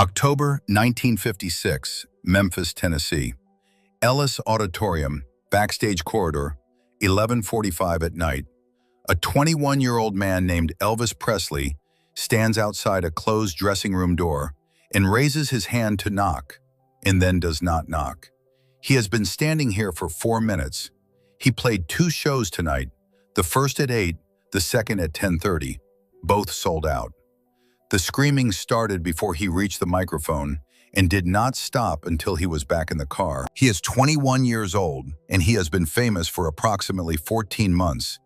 October 1956, Memphis, Tennessee. Ellis Auditorium, backstage corridor, 11:45 at night. A 21-year-old man named Elvis Presley stands outside a closed dressing room door and raises his hand to knock, and then does not knock. He has been standing here for 4 minutes. He played 2 shows tonight, the first at 8, the second at 10:30, both sold out. The screaming started before he reached the microphone and did not stop until he was back in the car. He is 21 years old, and he has been famous for approximately 14 months,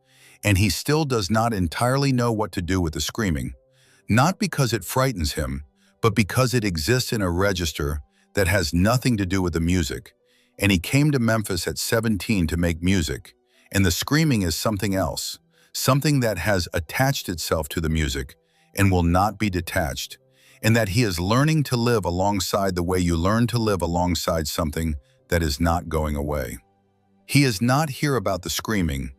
and he still does not entirely know what to do with the screaming. Not because it frightens him, but because it exists in a register that has nothing to do with the music. And he came to Memphis at 17 to make music, and the screaming is something else, something that has attached itself to the music and will not be detached, and that he is learning to live alongside the way you learn to live alongside something that is not going away. He is not here about the screaming.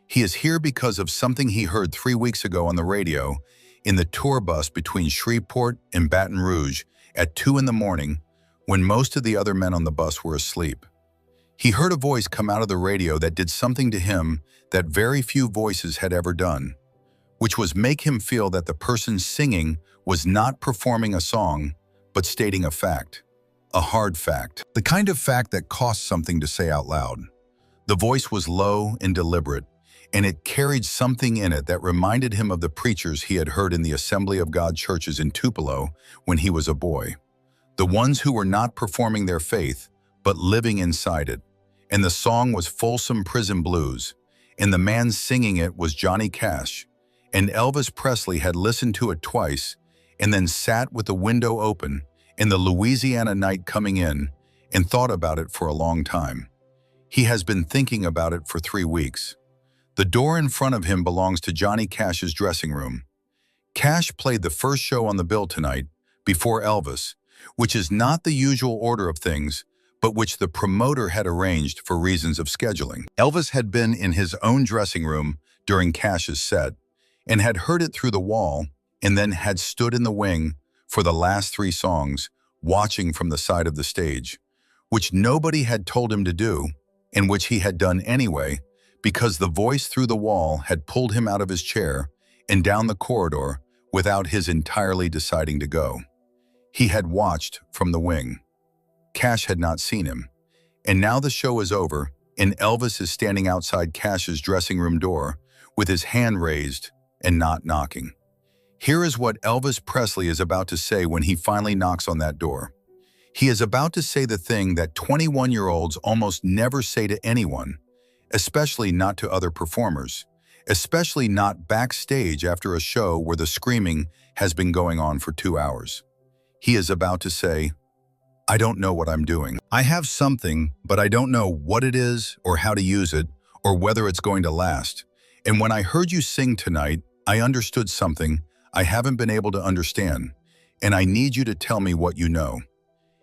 He is here because of something he heard 3 weeks ago on the radio in the tour bus between Shreveport and Baton Rouge at 2 in the morning when most of the other men on the bus were asleep. He heard a voice come out of the radio that did something to him that very few voices had ever done, which was make him feel that the person singing was not performing a song, but stating a fact, a hard fact, the kind of fact that costs something to say out loud. The voice was low and deliberate, and it carried something in it that reminded him of the preachers he had heard in the Assembly of God churches in Tupelo when he was a boy, the ones who were not performing their faith, but living inside it. And the song was Folsom Prison Blues, and the man singing it was Johnny Cash. And Elvis Presley had listened to it twice and then sat with the window open in the Louisiana night coming in and thought about it for a long time. He has been thinking about it for 3 weeks. The door in front of him belongs to Johnny Cash's dressing room. Cash played the first show on the bill tonight before Elvis, which is not the usual order of things, but which the promoter had arranged for reasons of scheduling. Elvis had been in his own dressing room during Cash's set, and had heard it through the wall, and then had stood in the wing for the last 3 songs, watching from the side of the stage, which nobody had told him to do, and which he had done anyway, because the voice through the wall had pulled him out of his chair and down the corridor without his entirely deciding to go. He had watched from the wing. Cash had not seen him, and now the show is over, and Elvis is standing outside Cash's dressing room door with his hand raised and not knocking. Here is what Elvis Presley is about to say when he finally knocks on that door. He is about to say the thing that 21-year-olds almost never say to anyone, especially not to other performers, especially not backstage after a show where the screaming has been going on for 2 hours. He is about to say, "I don't know what I'm doing. I have something, but I don't know what it is or how to use it or whether it's going to last. And when I heard you sing tonight, I understood something I haven't been able to understand, and I need you to tell me what you know."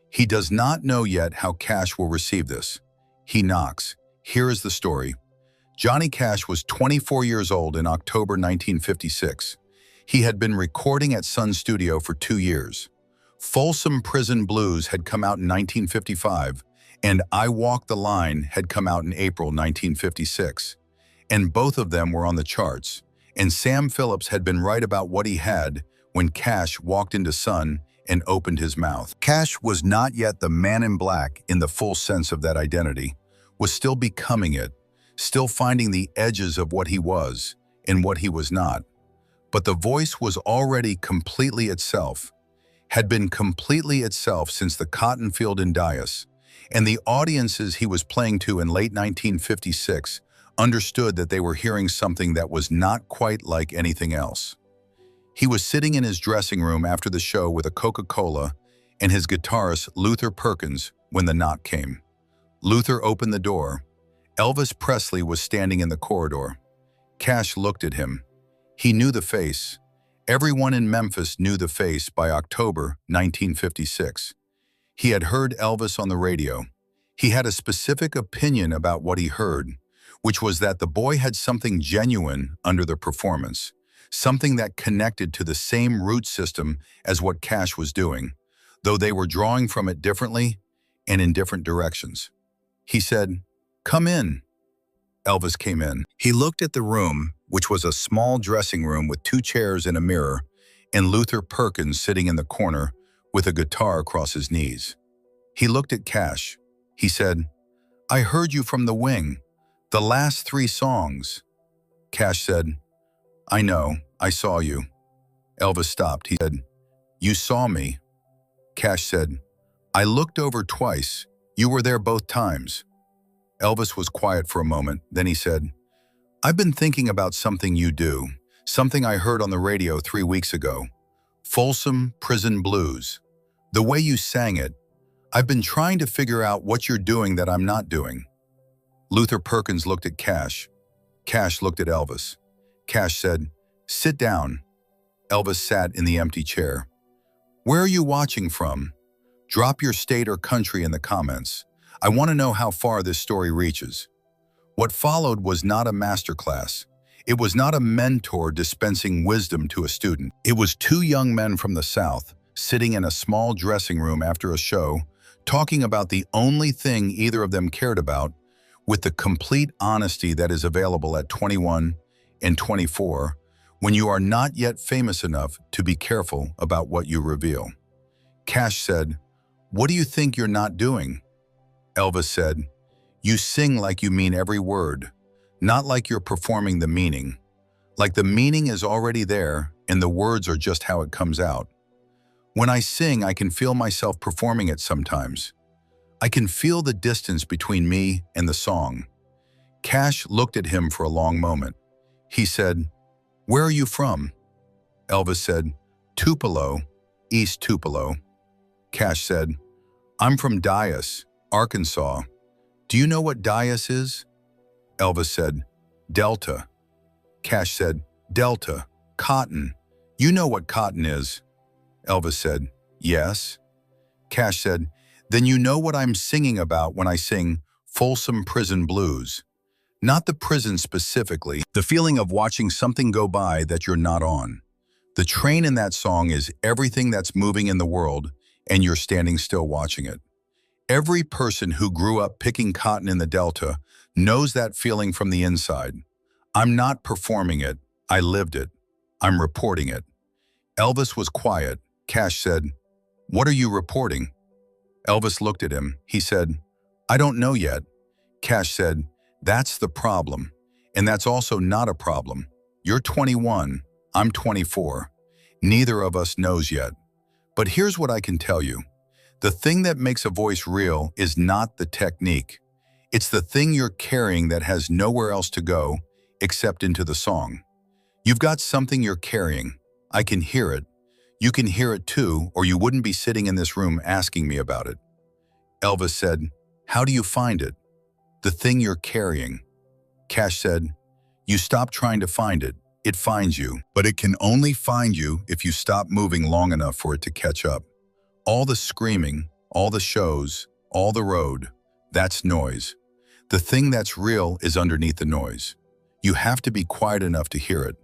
He does not know yet how Cash will receive this. He knocks. Here is the story. Johnny Cash was 24 years old in October 1956. He had been recording at Sun Studio for 2 years. Folsom Prison Blues had come out in 1955, and I Walk the Line had come out in April 1956. And both of them were on the charts, and Sam Phillips had been right about what he had when Cash walked into Sun and opened his mouth. Cash was not yet the man in black in the full sense of that identity, was still becoming it, still finding the edges of what he was and what he was not. But the voice was already completely itself, had been completely itself since the cotton field in Dias, and the audiences he was playing to in late 1956 understood that they were hearing something that was not quite like anything else. He was sitting in his dressing room after the show with a Coca-Cola and his guitarist Luther Perkins when the knock came. Luther opened the door. Elvis Presley was standing in the corridor. Cash looked at him. He knew the face. Everyone in Memphis knew the face by October 1956. He had heard Elvis on the radio. He had a specific opinion about what he heard, which was that the boy had something genuine under the performance, something that connected to the same root system as what Cash was doing. though they were drawing from it differently and in different directions. He said, "Come in." Elvis came in. He looked at the room, which was a small dressing room with 2 chairs and a mirror, and Luther Perkins sitting in the corner with a guitar across his knees. He looked at Cash. He said, "I heard you from the wing. The last 3 songs." Cash said, "I know, I saw you." Elvis stopped. He said, "You saw me." Cash said, "I looked over twice. You were there both times." Elvis was quiet for a moment. Then he said, "I've been thinking about something you do, something I heard on the radio 3 weeks ago. Folsom Prison Blues. The way you sang it, I've been trying to figure out what you're doing that I'm not doing." Luther Perkins looked at Cash. Cash looked at Elvis. Cash said, "Sit down." Elvis sat in the empty chair. "Where are you watching from? Drop your state or country in the comments. I want to know how far this story reaches." What followed was not a masterclass. It was not a mentor dispensing wisdom to a student. It was 2 young men from the South sitting in a small dressing room after a show, talking about the only thing either of them cared about, with the complete honesty that is available at 21 and 24, when you are not yet famous enough to be careful about what you reveal. Cash said, "What do you think you're not doing?" Elvis said, "You sing like you mean every word, not like you're performing the meaning. Like the meaning is already there and the words are just how it comes out. When I sing, I can feel myself performing it sometimes. I can feel the distance between me and the song." Cash looked at him for a long moment. He said, "Where are you from?" Elvis said, "Tupelo, East Tupelo." Cash said, "I'm from Dyess, Arkansas. Do you know what Dyess is?" Elvis said, "Delta." Cash said, "Delta, cotton. You know what cotton is." Elvis said, "Yes." Cash said, "Then you know what I'm singing about when I sing Folsom Prison Blues. Not the prison specifically, the feeling of watching something go by that you're not on. The train in that song is everything that's moving in the world, and you're standing still watching it. Every person who grew up picking cotton in the Delta knows that feeling from the inside. I'm not performing it, I lived it. I'm reporting it." Elvis was quiet. Cash said, "What are you reporting?" Elvis looked at him. He said, "I don't know yet." Cash said, "That's the problem. And that's also not a problem. You're 21, I'm 24. Neither of us knows yet. But here's what I can tell you. The thing that makes a voice real is not the technique. It's the thing you're carrying that has nowhere else to go except into the song. You've got something you're carrying. I can hear it. You can hear it too, or you wouldn't be sitting in this room asking me about it." Elvis said, "How do you find it?" "The thing you're carrying." Cash said, "You stop trying to find it. It finds you. But it can only find you if you stop moving long enough for it to catch up. All the screaming, all the shows, all the road, that's noise. The thing that's real is underneath the noise. You have to be quiet enough to hear it."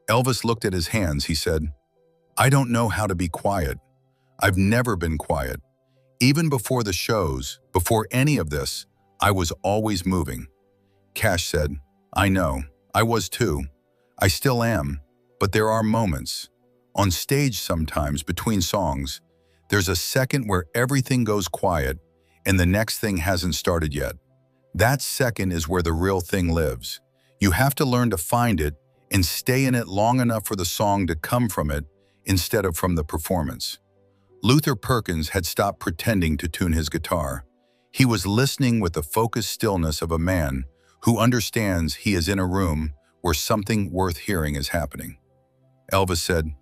Elvis looked at his hands. He said, "I don't know how to be quiet. I've never been quiet. Even before the shows, before any of this, I was always moving." Cash said, "I know. I was too. I still am. But there are moments. On stage sometimes, between songs, there's a second where everything goes quiet and the next thing hasn't started yet. That second is where the real thing lives. You have to learn to find it and stay in it long enough for the song to come from it instead of from the performance." Luther Perkins had stopped pretending to tune his guitar. He was listening with the focused stillness of a man who understands he is in a room where something worth hearing is happening. Elvis said,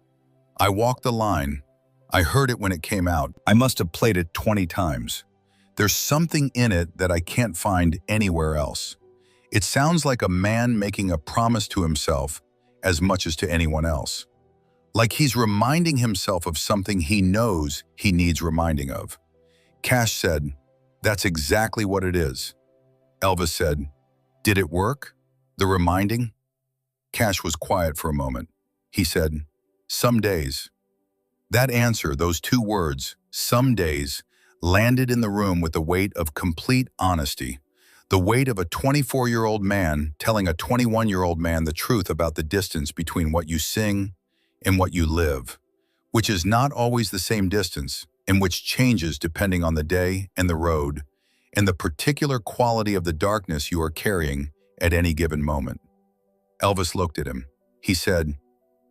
"I walked the line. I heard it when it came out. I must have played it 20 times. There's something in it that I can't find anywhere else. It sounds like a man making a promise to himself as much as to anyone else. Like he's reminding himself of something he knows he needs reminding of." Cash said, "That's exactly what it is." Elvis said, "Did it work? The reminding?" Cash was quiet for a moment. He said, "Some days." That answer, those two words, some days, landed in the room with the weight of complete honesty. The weight of a 24-year-old man telling a 21-year-old man the truth about the distance between what you sing and what you live, which is not always the same distance, and which changes depending on the day and the road, and the particular quality of the darkness you are carrying at any given moment. Elvis looked at him. He said,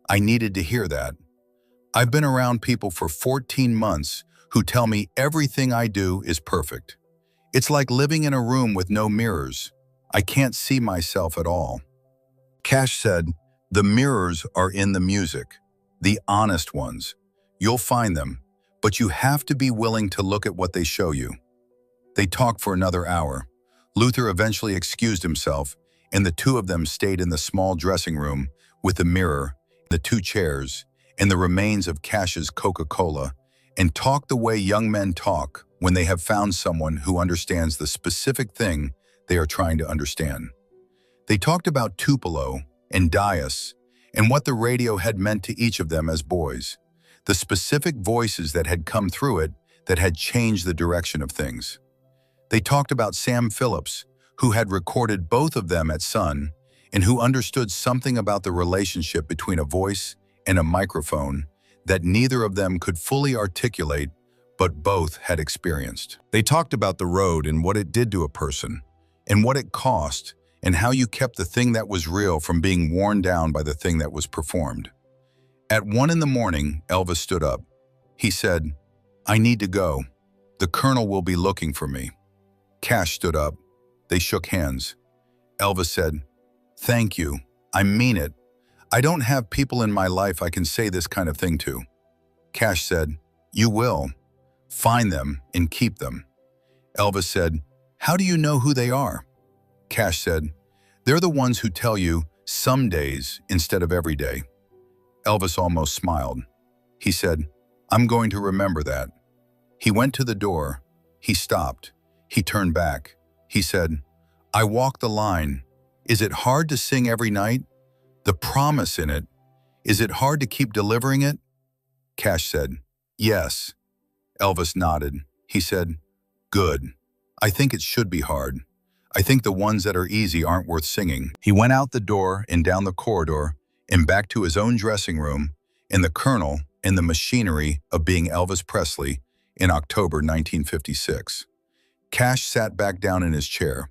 "I needed to hear that. I've been around people for 14 months who tell me everything I do is perfect. It's like living in a room with no mirrors. I can't see myself at all." Cash said, "The mirrors are in the music, the honest ones. You'll find them, but you have to be willing to look at what they show you." They talked for another hour. Luther eventually excused himself, and the two of them stayed in the small dressing room with the mirror, the two chairs, and the remains of Cash's Coca-Cola, and talked the way young men talk when they have found someone who understands the specific thing they are trying to understand. They talked about Tupelo and Dias and what the radio had meant to each of them as boys, the specific voices that had come through it that had changed the direction of things. They talked about Sam Phillips, who had recorded both of them at Sun and who understood something about the relationship between a voice and a microphone that neither of them could fully articulate, but both had experienced. They talked about the road and what it did to a person, and what it cost, and how you kept the thing that was real from being worn down by the thing that was performed. At 1 in the morning, Elvis stood up. He said, "I need to go. The colonel will be looking for me." Cash stood up. They shook hands. Elvis said, "Thank you. I mean it. I don't have people in my life I can say this kind of thing to." Cash said, "You will. Find them and keep them." Elvis said, "How do you know who they are?" Cash said, "They're the ones who tell you some days instead of every day." Elvis almost smiled. He said, "I'm going to remember that." He went to the door. He stopped. He turned back. He said, "I walk the line. Is it hard to sing every night? The promise in it. Is it hard to keep delivering it?" Cash said, "Yes." Elvis nodded. He said, "Good. I think it should be hard. I think the ones that are easy aren't worth singing." He went out the door and down the corridor and back to his own dressing room and the colonel and the machinery of being Elvis Presley in October 1956. Cash sat back down in his chair.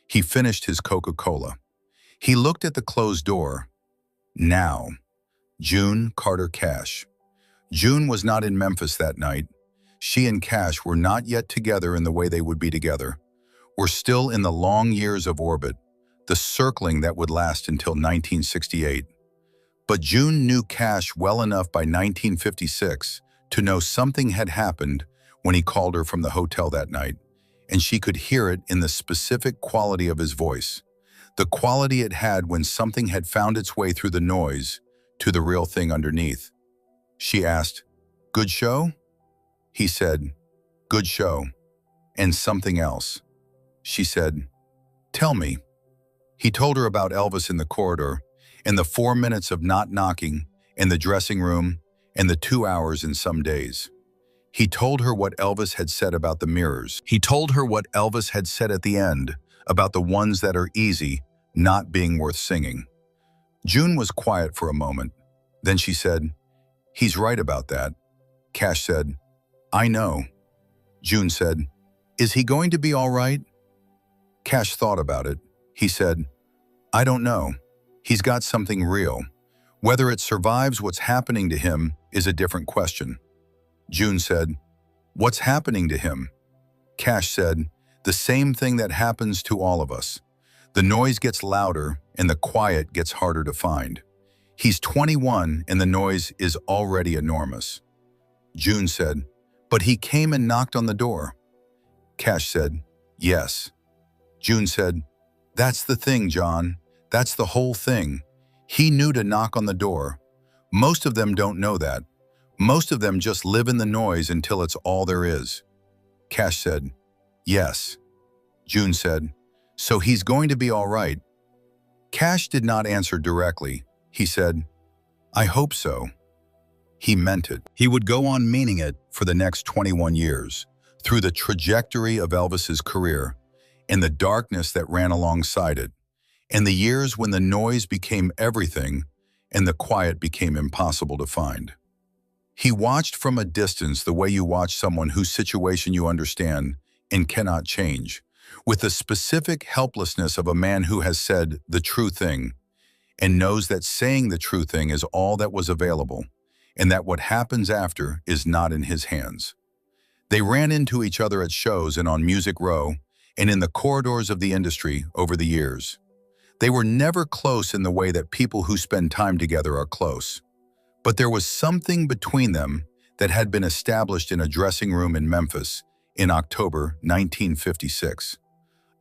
He finished his Coca-Cola. He looked at the closed door. Now, June Carter Cash. June was not in Memphis that night. She and Cash were not yet together in the way they would be together. Were still in the long years of orbit, the circling that would last until 1968. But June knew Cash well enough by 1956 to know something had happened when he called her from the hotel that night, and she could hear it in the specific quality of his voice, the quality it had when something had found its way through the noise to the real thing underneath. She asked, "Good show?" He said, "Good show. And something else." She said, "Tell me." He told her about Elvis in the corridor, and the 4 minutes of not knocking, and the dressing room, and the 2 hours in some days. He told her what Elvis had said about the mirrors. He told her what Elvis had said at the end about the ones that are easy not being worth singing. June was quiet for a moment. Then she said, "He's right about that." Cash said, "I know." June said, "Is he going to be all right?" Cash thought about it. He said, "I don't know. He's got something real. Whether it survives what's happening to him is a different question." June said, "What's happening to him?" Cash said, "The same thing that happens to all of us. The noise gets louder and the quiet gets harder to find. He's 21 and the noise is already enormous." June said, "But he came and knocked on the door." Cash said, "Yes." June said, "That's the thing, John. That's the whole thing. He knew to knock on the door. Most of them don't know that. Most of them just live in the noise until it's all there is." Cash said, "Yes." June said, "So he's going to be all right." Cash did not answer directly. He said, "I hope so." he meant it. He would go on meaning it for the next 21 years, through the trajectory of Elvis's career, and the darkness that ran alongside it, and the years when the noise became everything and the quiet became impossible to find. He watched from a distance the way you watch someone whose situation you understand and cannot change, with the specific helplessness of a man who has said the true thing and knows that saying the true thing is all that was available, and that what happens after is not in his hands. They ran into each other at shows and on Music Row and in the corridors of the industry over the years. They were never close in the way that people who spend time together are close. But there was something between them that had been established in a dressing room in Memphis in October 1956.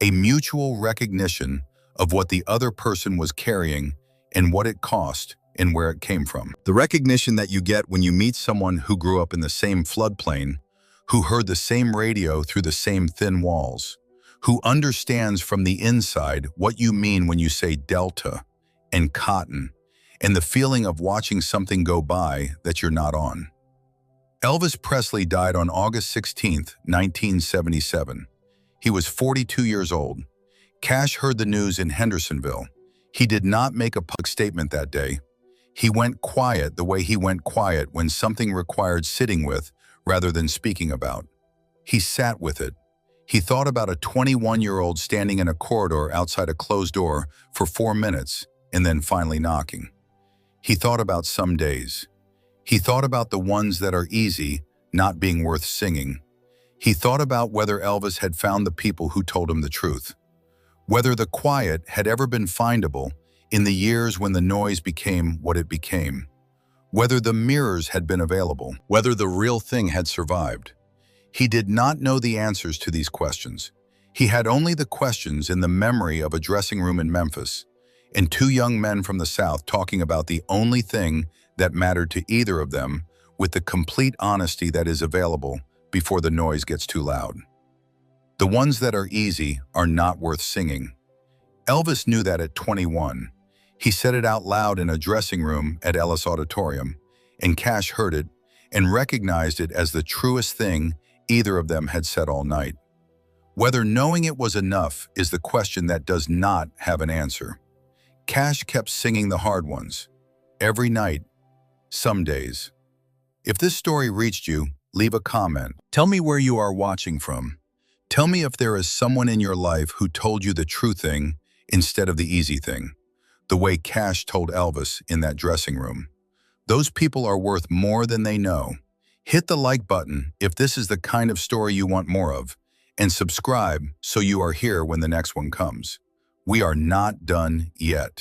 A mutual recognition of what the other person was carrying and what it cost and where it came from. The recognition that you get when you meet someone who grew up in the same floodplain, who heard the same radio through the same thin walls, who understands from the inside what you mean when you say Delta and cotton, and the feeling of watching something go by that you're not on. Elvis Presley died on August 16, 1977. He was 42 years old. Cash heard the news in Hendersonville. He did not make a public statement that day. He went quiet the way he went quiet when something required sitting with rather than speaking about. He sat with it. He thought about a 21-year-old standing in a corridor outside a closed door for 4 minutes and then finally knocking. He thought about some days. He thought about the ones that are easy, not being worth singing. He thought about whether Elvis had found the people who told him the truth, whether the quiet had ever been findable in the years when the noise became what it became, whether the mirrors had been available, whether the real thing had survived. He did not know the answers to these questions. He had only the questions in the memory of a dressing room in Memphis, and 2 young men from the South talking about the only thing that mattered to either of them with the complete honesty that is available before the noise gets too loud. The ones that are easy are not worth singing. Elvis knew that at 21. He said it out loud in a dressing room at Ellis Auditorium, and Cash heard it and recognized it as the truest thing either of them had said all night. Whether knowing it was enough is the question that does not have an answer. Cash kept singing the hard ones, every night, some days. If this story reached you, leave a comment. Tell me where you are watching from. Tell me if there is someone in your life who told you the true thing instead of the easy thing, the way Cash told Elvis in that dressing room. Those people are worth more than they know. Hit the like button if this is the kind of story you want more of, and subscribe so you are here when the next one comes. We are not done yet.